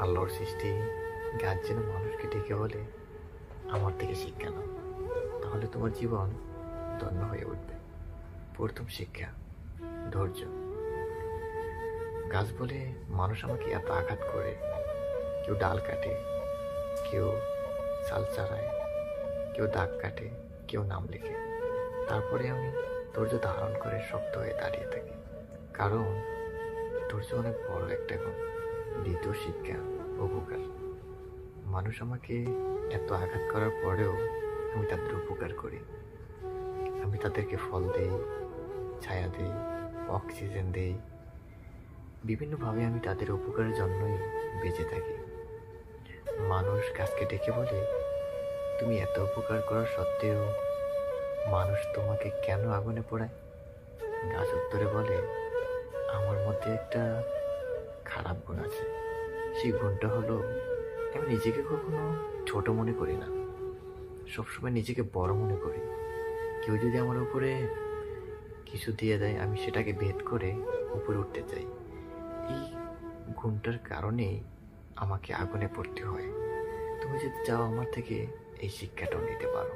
আল্লাহর সৃষ্টি গাছ যেন মানুষকে ডেকে বলে, আমার থেকে শিক্ষা নাও, তাহলে তোমার জীবন ধন্য হয়ে উঠবে। প্রথম শিক্ষা, ধৈর্য। গাছ বলে, মানুষ আমাকে এত আঘাত করে, কেউ ডাল কাটে, কেউ চাল চারায়, কেউ দাগ কাটে, কেউ নাম লেখে। তারপরে আমি ধৈর্য ধারণ করে শক্ত হয়ে দাঁড়িয়ে থাকি, কারণ ধৈর্য অনেক বড় একটা গুণ। দ্বিতীয় শিক্ষা, উপকার। মানুষ আমাকে এত আঘাত করার পরেও আমি তাদের উপকার করি। আমি তাদেরকে ফল দেই, ছায়া দেই, অক্সিজেন দেই। বিভিন্নভাবে আমি তাদের উপকারের জন্যই বেঁচে থাকি। মানুষ গাছকে ডেকে বলে, তুমি এত উপকার করা সত্ত্বেও মানুষ তোমাকে কেন আগুনে পোড়ায়? গাছ উত্তরে বলে, আমার মধ্যে একটা খারাপ গুণ আছে। সেই গুণটা হলো, আমি নিজেকে কখনো ছোট মনে করি না, সবসময় নিজেকে বড় মনে করি। কেউ যদি আমার উপরে কিছু দিয়ে দেয়, আমি সেটাকে ভেদ করে উপরে উঠতে চাই। এই গুণটার কারণেই আমাকে আগুনে পড়তে হয়। তুমি যদি চাও আমার থেকে, এই শিক্ষাটাও নিতে পারো।